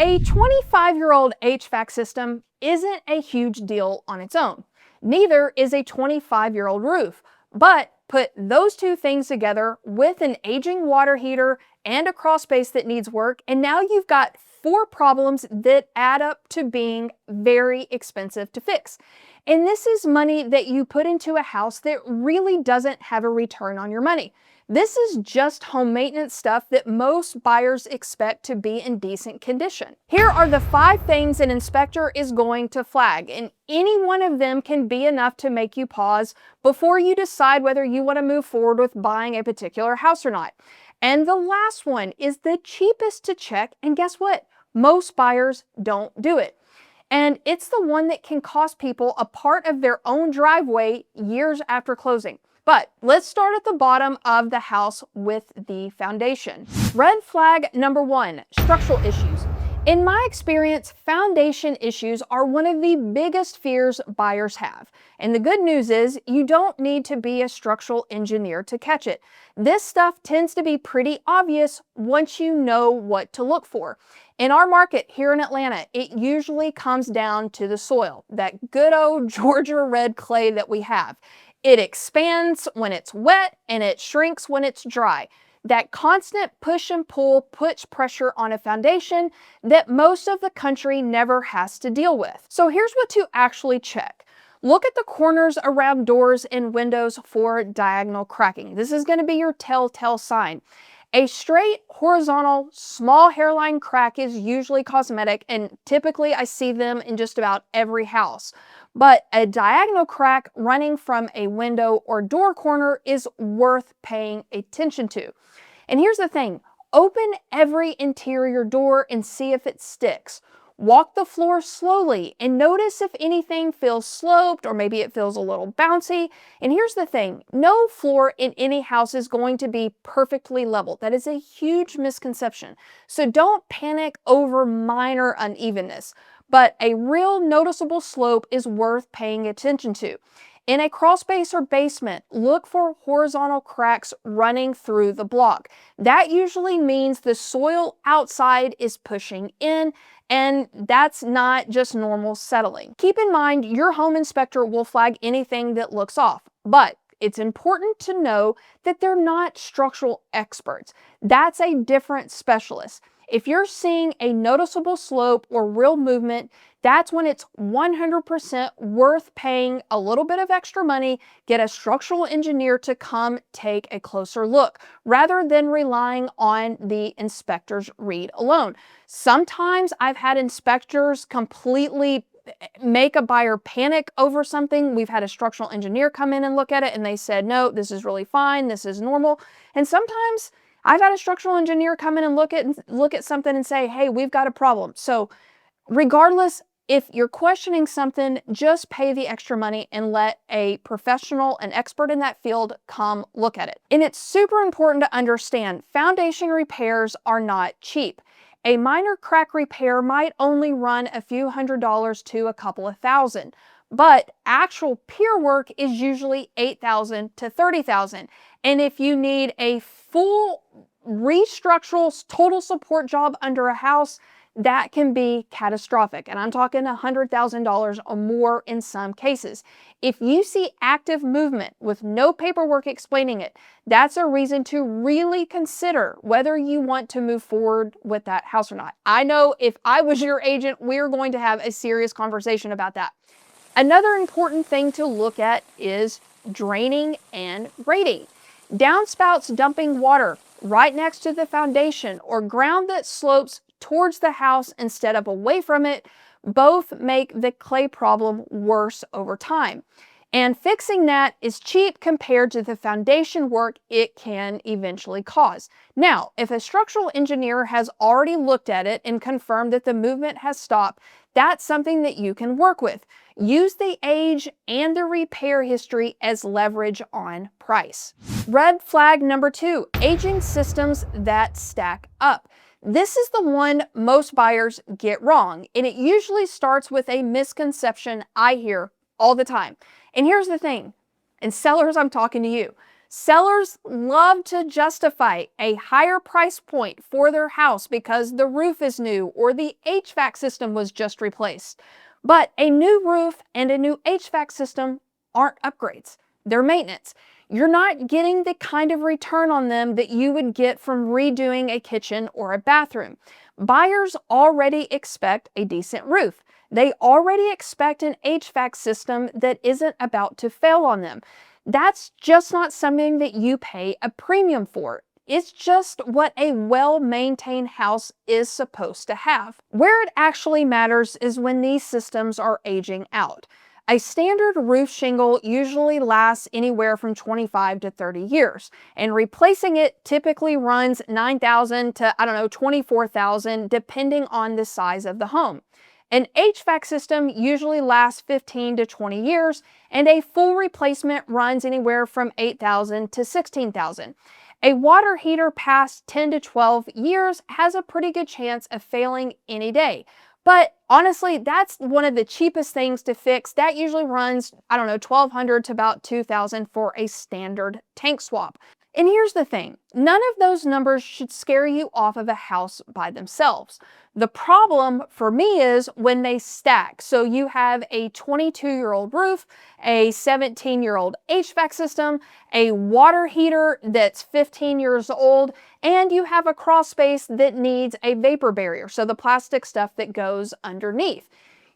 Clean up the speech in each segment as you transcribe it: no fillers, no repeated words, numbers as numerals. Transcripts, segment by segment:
A 25-year-old HVAC system isn't a huge deal on its own. Neither is a 25-year-old roof. But put those two things together with an aging water heater and a crawl space that needs work, and now you've got four problems that add up to being very expensive to fix. And this is money that you put into a house that really doesn't have a return on your money. This is just home maintenance stuff that most buyers expect to be in decent condition. Here are the 5 things an inspector is going to flag, and any one of them can be enough to make you pause before you decide whether you want to move forward with buying a particular house or not. And the last one is the cheapest to check, and guess what? Most buyers don't do it. And it's the one that can cost people a part of their own driveway years after closing. But let's start at the bottom of the house with the foundation. Red flag number 1, structural issues. In my experience, foundation issues are one of the biggest fears buyers have. And the good news is you don't need to be a structural engineer to catch it. This stuff tends to be pretty obvious once you know what to look for. In our market here in Atlanta, it usually comes down to the soil, that good old Georgia red clay that we have. It expands when it's wet and it shrinks when it's dry. That constant push and pull puts pressure on a foundation that most of the country never has to deal with. So here's what to actually check. Look at the corners around doors and windows for diagonal cracking. This is going to be your telltale sign. A straight, horizontal, small hairline crack is usually cosmetic, and typically I see them in just about every house. But a diagonal crack running from a window or door corner is worth paying attention to. And here's the thing, open every interior door and see if it sticks. Walk the floor slowly and notice if anything feels sloped or maybe it feels a little bouncy. And here's the thing, no floor in any house is going to be perfectly level. That is a huge misconception. So don't panic over minor unevenness, but a real noticeable slope is worth paying attention to. In a crawl space or basement, look for horizontal cracks running through the block. That usually means the soil outside is pushing in, and that's not just normal settling. Keep in mind, your home inspector will flag anything that looks off, but it's important to know that they're not structural experts. That's a different specialist. If you're seeing a noticeable slope or real movement, that's when it's 100% worth paying a little bit of extra money, get a structural engineer to come take a closer look, rather than relying on the inspector's read alone. Sometimes I've had inspectors completely make a buyer panic over something. We've had a structural engineer come in and look at it and they said, no, this is really fine, this is normal. And sometimes I've had a structural engineer come in and look at something and say, hey, we've got a problem. So regardless, if you're questioning something, just pay the extra money and let a professional, an expert in that field, come look at it. And it's super important to understand, foundation repairs are not cheap. A minor crack repair might only run a few $100s to a couple of thousand, but actual pier work is usually $8,000 to $30,000. And if you need a full restructural total support job under a house, that can be catastrophic. And I'm talking $100,000 or more in some cases. If you see active movement with no paperwork explaining it, that's a reason to really consider whether you want to move forward with that house or not. I know if I was your agent, we're going to have a serious conversation about that. Another important thing to look at is draining and grading. Downspouts dumping water right next to the foundation or ground that slopes towards the house instead of away from it, both make the clay problem worse over time. And fixing that is cheap compared to the foundation work it can eventually cause. Now, if a structural engineer has already looked at it and confirmed that the movement has stopped, that's something that you can work with. Use the age and the repair history as leverage on price. Red flag number 2, aging systems that stack up. This is the one most buyers get wrong, and it usually starts with a misconception I hear all the time. And here's the thing, and sellers, I'm talking to you. Sellers love to justify a higher price point for their house because the roof is new or the HVAC system was just replaced. But a new roof and a new HVAC system aren't upgrades, they're maintenance. You're not getting the kind of return on them that you would get from redoing a kitchen or a bathroom. Buyers already expect a decent roof. They already expect an HVAC system that isn't about to fail on them. That's just not something that you pay a premium for. It's just what a well-maintained house is supposed to have. Where it actually matters is when these systems are aging out. A standard roof shingle usually lasts anywhere from 25 to 30 years, and replacing it typically runs $9,000 to, 24,000 depending on the size of the home. An HVAC system usually lasts 15 to 20 years, and a full replacement runs anywhere from 8,000 to 16,000. A water heater past 10 to 12 years has a pretty good chance of failing any day. But honestly, that's one of the cheapest things to fix. That usually runs, 1,200 to about 2,000 for a standard tank swap. And here's the thing, none of those numbers should scare you off of a house by themselves. The problem for me is when they stack. So you have a 22-year-old roof, a 17-year-old HVAC system, a water heater that's 15 years old, and you have a crawl space that needs a vapor barrier, so the plastic stuff that goes underneath.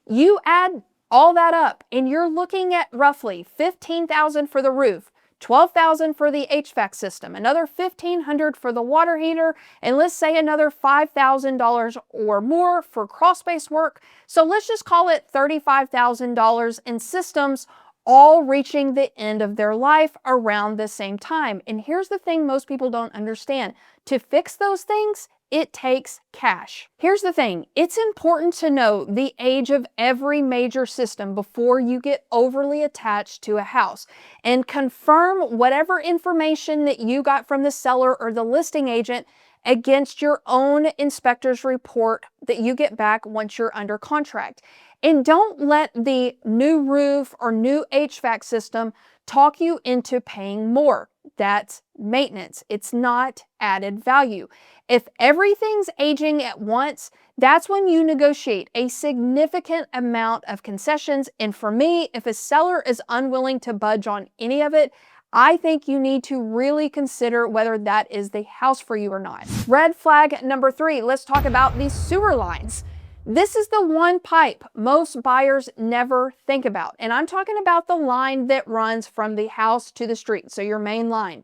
You add all that up and you're looking at roughly $15,000 for the roof, $12,000 for the HVAC system, another $1,500 for the water heater, and let's say another $5,000 or more for crawl space work. So let's just call it $35,000 in systems, all reaching the end of their life around the same time. And here's the thing most people don't understand. To fix those things, it takes cash. Here's the thing, it's important to know the age of every major system before you get overly attached to a house, and confirm whatever information that you got from the seller or the listing agent against your own inspector's report that you get back once you're under contract. And don't let the new roof or new HVAC system talk you into paying more. That's maintenance. It's not added value. If everything's aging at once, that's when you negotiate a significant amount of concessions. And for me, if a seller is unwilling to budge on any of it, I think you need to really consider whether that is the house for you or not. Red flag number 3, let's talk about the sewer lines. This is the one pipe most buyers never think about. And I'm talking about the line that runs from the house to the street, so your main line.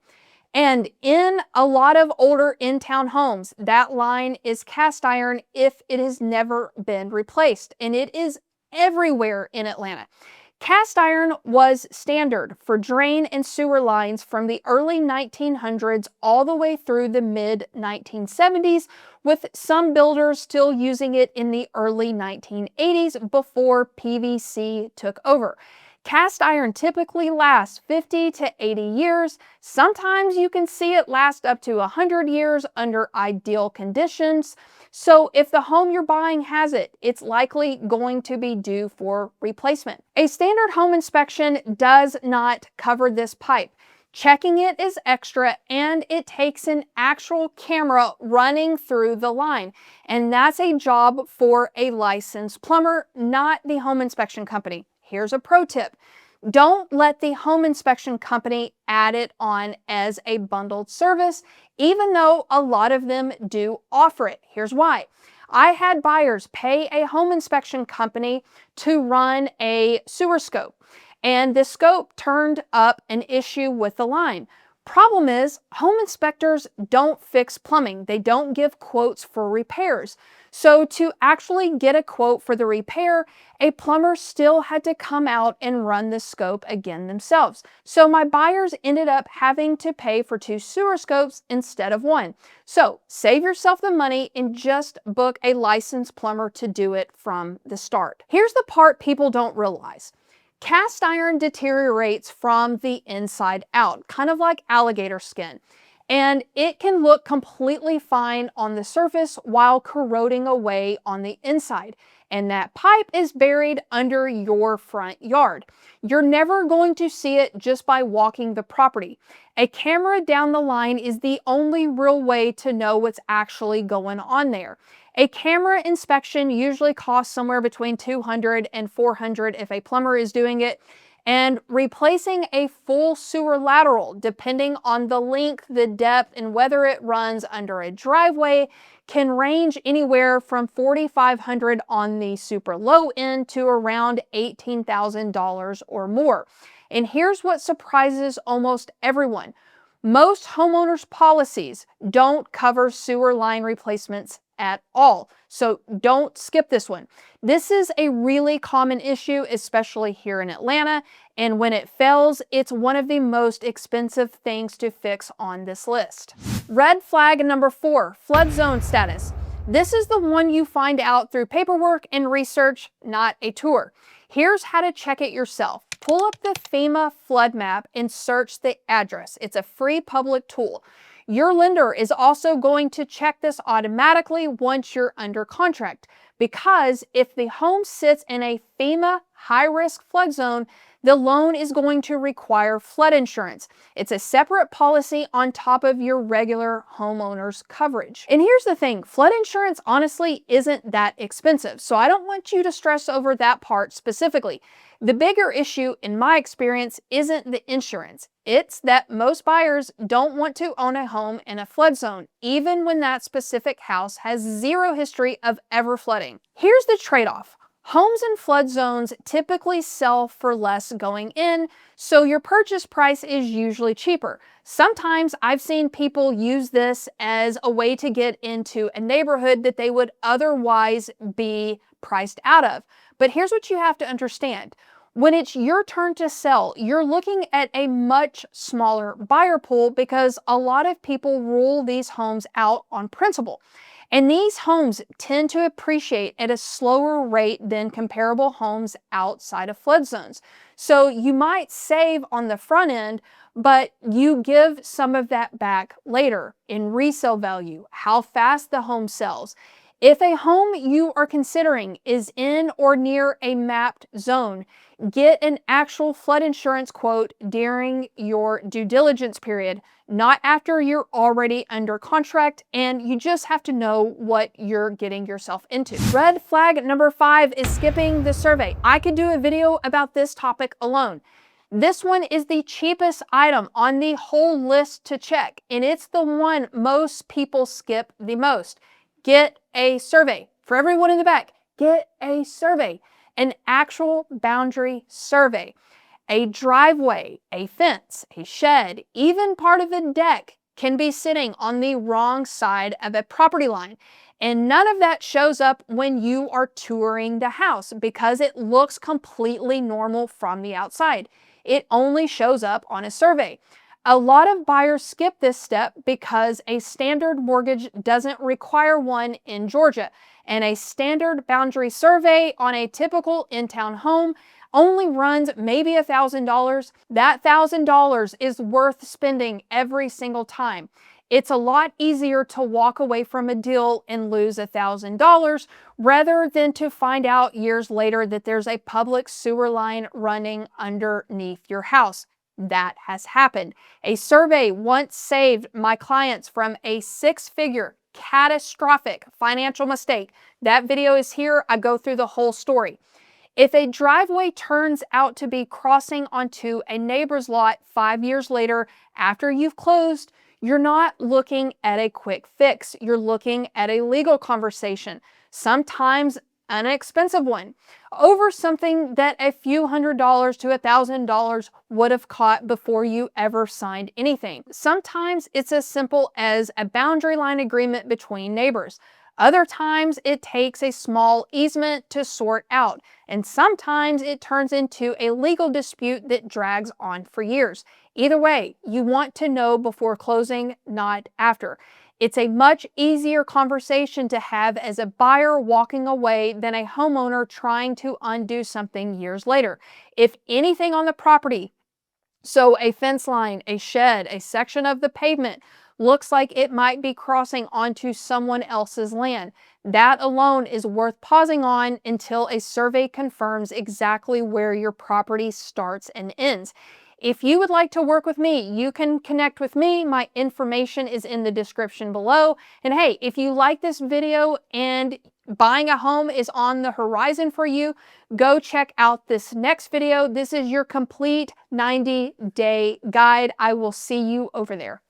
And in a lot of older in-town homes, that line is cast iron if it has never been replaced. And it is everywhere in Atlanta. Cast iron was standard for drain and sewer lines from the early 1900s all the way through the mid-1970s, with some builders still using it in the early 1980s before PVC took over. Cast iron typically lasts 50 to 80 years. Sometimes you can see it last up to 100 years under ideal conditions. So if the home you're buying has it, it's likely going to be due for replacement. A standard home inspection does not cover this pipe. Checking it is extra, and it takes an actual camera running through the line. And that's a job for a licensed plumber, not the home inspection company. Here's a pro tip. Don't let the home inspection company add it on as a bundled service, even though a lot of them do offer it. Here's why. I had buyers pay a home inspection company to run a sewer scope, and the scope turned up an issue with the line. Problem is, home inspectors don't fix plumbing. They don't give quotes for repairs. So to actually get a quote for the repair, a plumber still had to come out and run the scope again themselves. So my buyers ended up having to pay for 2 sewer scopes instead of 1. So save yourself the money and just book a licensed plumber to do it from the start. Here's the part people don't realize. Cast iron deteriorates from the inside out, kind of like alligator skin. and it can look completely fine on the surface while corroding away on the inside. And that pipe is buried under your front yard. You're never going to see it just by walking the property. A camera down the line is the only real way to know what's actually going on there. A camera inspection usually costs somewhere between $200 and $400 if a plumber is doing it. And replacing a full sewer lateral, depending on the length, the depth, and whether it runs under a driveway, can range anywhere from $4,500 on the super low end to around $18,000 or more. And here's what surprises almost everyone. Most homeowners' policies don't cover sewer line replacements at all. So don't skip this one. This is a really common issue, especially here in Atlanta. And when it fails, it's one of the most expensive things to fix on this list. Red flag number 4, flood zone status. This is the one you find out through paperwork and research, not a tour. Here's how to check it yourself. Pull up the FEMA flood map and search the address. It's a free public tool. Your lender is also going to check this automatically once you're under contract, because if the home sits in a FEMA high-risk flood zone, the loan is going to require flood insurance. It's a separate policy on top of your regular homeowner's coverage. And here's the thing, flood insurance honestly isn't that expensive, so I don't want you to stress over that part specifically. The bigger issue, in my experience, isn't the insurance. It's that most buyers don't want to own a home in a flood zone, even when that specific house has zero history of ever flooding. Here's the trade-off. Homes in flood zones typically sell for less going in, so your purchase price is usually cheaper. Sometimes I've seen people use this as a way to get into a neighborhood that they would otherwise be priced out of. But here's what you have to understand. When it's your turn to sell, you're looking at a much smaller buyer pool because a lot of people rule these homes out on principle. And these homes tend to appreciate at a slower rate than comparable homes outside of flood zones. So you might save on the front end, but you give some of that back later in resale value, how fast the home sells. If a home you are considering is in or near a mapped zone, get an actual flood insurance quote during your due diligence period, not after you're already under contract, and you just have to know what you're getting yourself into. Red flag number 5 is skipping the survey. I could do a video about this topic alone. This one is the cheapest item on the whole list to check, and it's the one most people skip the most. Get a survey. For everyone in the back, get a survey. An actual boundary survey. A driveway, a fence, a shed, even part of a deck can be sitting on the wrong side of a property line. And none of that shows up when you are touring the house because it looks completely normal from the outside. It only shows up on a survey. A lot of buyers skip this step because a standard mortgage doesn't require one in Georgia, and a standard boundary survey on a typical in-town home only runs maybe $1,000. That $1,000 is worth spending every single time. It's a lot easier to walk away from a deal and lose $1,000 rather than to find out years later that there's a public sewer line running underneath your house. That has happened. A survey once saved my clients from a 6-figure catastrophic financial mistake. That video is here. I go through the whole story. If a driveway turns out to be crossing onto a neighbor's lot 5 years later after you've closed, you're not looking at a quick fix. You're looking at a legal conversation, sometimes an expensive one, over something that a few $100s to $1,000 would have caught before you ever signed anything. Sometimes it's as simple as a boundary line agreement between neighbors. Other times it takes a small easement to sort out, and sometimes it turns into a legal dispute that drags on for years. Either way, you want to know before closing, not after. It's a much easier conversation to have as a buyer walking away than a homeowner trying to undo something years later. If anything on the property, so a fence line, a shed, a section of the pavement, looks like it might be crossing onto someone else's land. That alone is worth pausing on until a survey confirms exactly where your property starts and ends. If you would like to work with me, you can connect with me. My information is in the description below. And hey, if you like this video and buying a home is on the horizon for you, go check out this next video. This is your complete 90-day guide. I will see you over there.